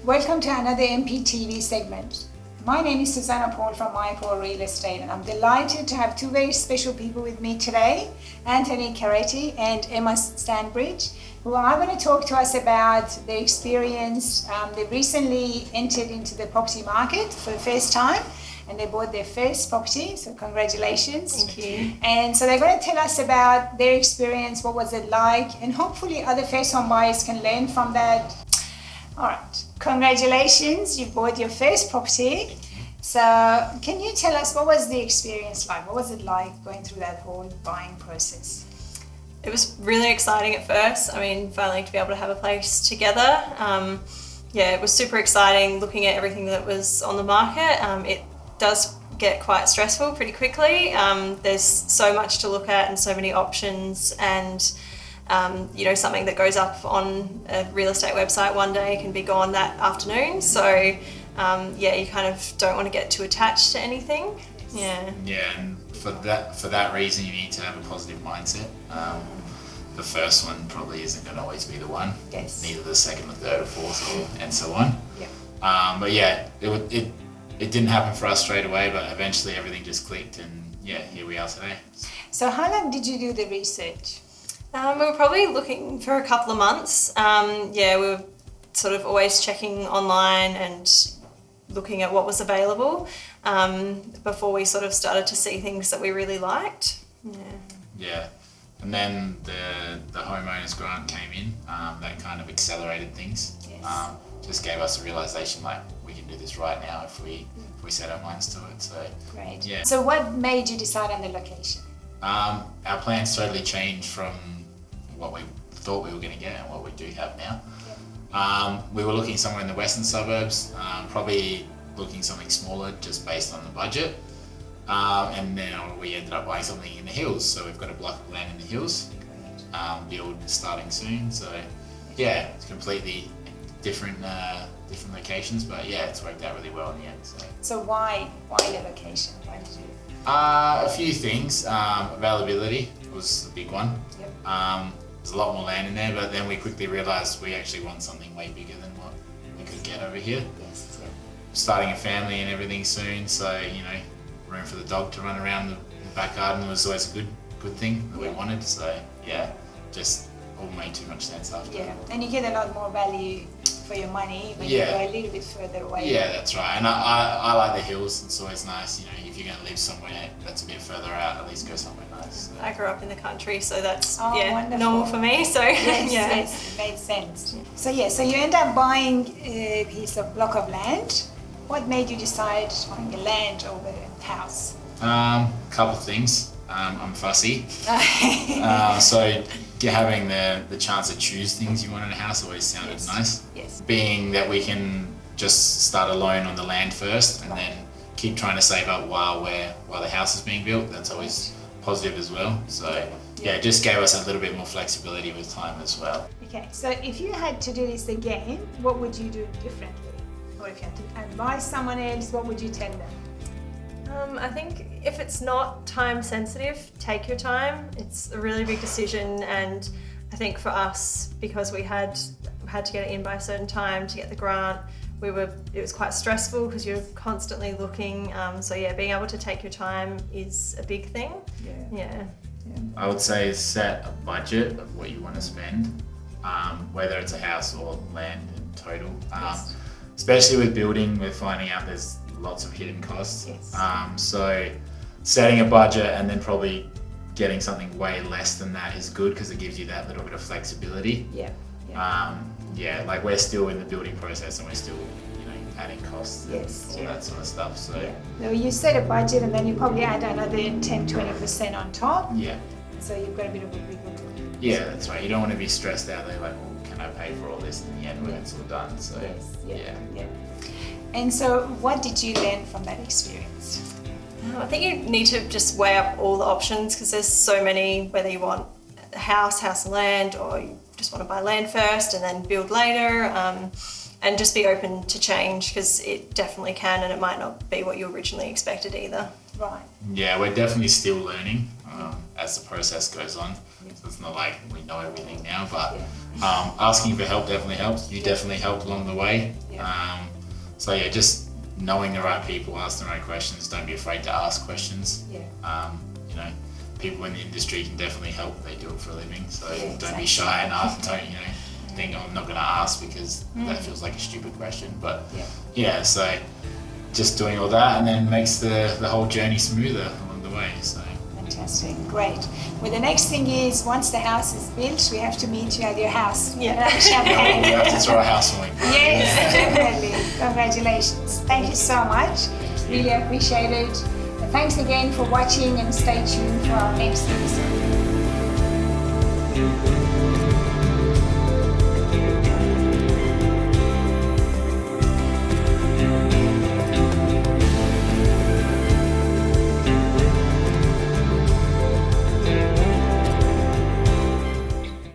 Welcome to another MPTV segment. My name is Susanna Paul from Meier Real Estate, and I'm delighted to have two very special people with me today, Anthony Carretti and Emma Stanbridge, who are going to talk to us about their experience. They've recently entered into the property market for the first time, and they bought their first property, so congratulations. Thank you. And so they're going to tell us about their experience, what was it like, and hopefully other first home buyers can learn from that. All right, congratulations, you bought your first property. So can you tell us, what was the experience like? What was it like going through that whole buying process? It was really exciting at first. I mean, finally to be able to have a place together. It was super exciting looking at everything that was on the market. It does get quite stressful pretty quickly. There's so much to look at and so many options, and something that goes up on a real estate website one day can be gone that afternoon. So you kind of don't want to get too attached to anything. Yeah, and for that reason you need to have a positive mindset. The first one probably isn't going to always be the one. Yes. Neither the second or third or fourth and so on. Yeah. It didn't happen for us straight away, but eventually everything just clicked, and here we are today. So how long did you do the research? We were probably looking for a couple of months. We were sort of always checking online and looking at what was available before we sort of started to see things that we really liked. Yeah. And then the homeowners grant came in. That kind of accelerated things. Yes. Just gave us a realization, like, we can do this right now if we set our minds to it. So Great. Yeah. So what made you decide on the location? Our plans totally changed from what we thought we were going to get and what we do have now. We were looking somewhere in the western suburbs, probably looking something smaller just based on the budget. And then we ended up buying something in the hills. So we've got a block of land in the hills, build starting soon. So it's completely different locations, but it's worked out really well in the end. So why the location? Why did you? A few things. Availability was a big one. Yep. There's a lot more land in there, but then we quickly realised we actually want something way bigger than what we could get over here. Yes. Yeah. Starting a family and everything soon, so room for the dog to run around the back garden was always a good thing that we wanted. So just all made too much sense after. Yeah, and you get a lot more value for your money when you go a little bit further away. Yeah, that's right. And I like the hills. It's always nice, if you're going to live somewhere that's a bit further out, at least go somewhere nice. So. I grew up in the country, so that's wonderful. normal for me. So yes, it made sense. So you end up buying a piece of block of land. What made you decide on the land over the house? Couple of things. I'm fussy. So having the chance to choose things you want in a house always sounded nice. Yes. Being that we can just start a loan on the land first and then keep trying to save up while the house is being built, that's always positive as well. So it just gave us a little bit more flexibility with time as well. Okay, so if you had to do this again, what would you do differently? Or if you had to advise someone else, what would you tell them? I think if it's not time sensitive, take your time. It's a really big decision, and I think for us, because we had to get it in by a certain time to get the grant, it was quite stressful because you're constantly looking. Being able to take your time is a big thing. Yeah. I would say set a budget of what you want to spend, whether it's a house or land in total. Especially with building, we're finding out there's lots of hidden costs. Yes. So setting a budget and then probably getting something way less than that is good because it gives you that little bit of flexibility. Like we're still in the building process and we're still adding costs and all that sort of stuff. So you set a budget and then you probably add another 10-20% on top. So you've got a bit of a wiggle room. Yeah, that's right. You don't want to be stressed out there like, can I pay for all this in the end when it's all done? So And so what did you learn from that experience? I think you need to just weigh up all the options because there's so many, whether you want a house and land, or you just want to buy land first and then build later, and just be open to change because it definitely can, and it might not be what you originally expected either. Right. Yeah, we're definitely still learning as the process goes on. So it's not like we know everything now, but asking for help definitely helps. You definitely helped along the way. So yeah, just knowing the right people, ask the right questions. Don't be afraid to ask questions. You know, people in the industry can definitely help. They do it for a living, so don't be shy and ask. Don't think, oh, I'm not going to ask because that feels like a stupid question. But so just doing all that, and then makes the whole journey smoother along the way. So fantastic, great. Well, the next thing is once the house is built, we have to meet you at your house. We have to throw a housewarming party. Yes, definitely. Congratulations. Thank you so much. Really appreciate it. And thanks again for watching, and stay tuned for our next episode.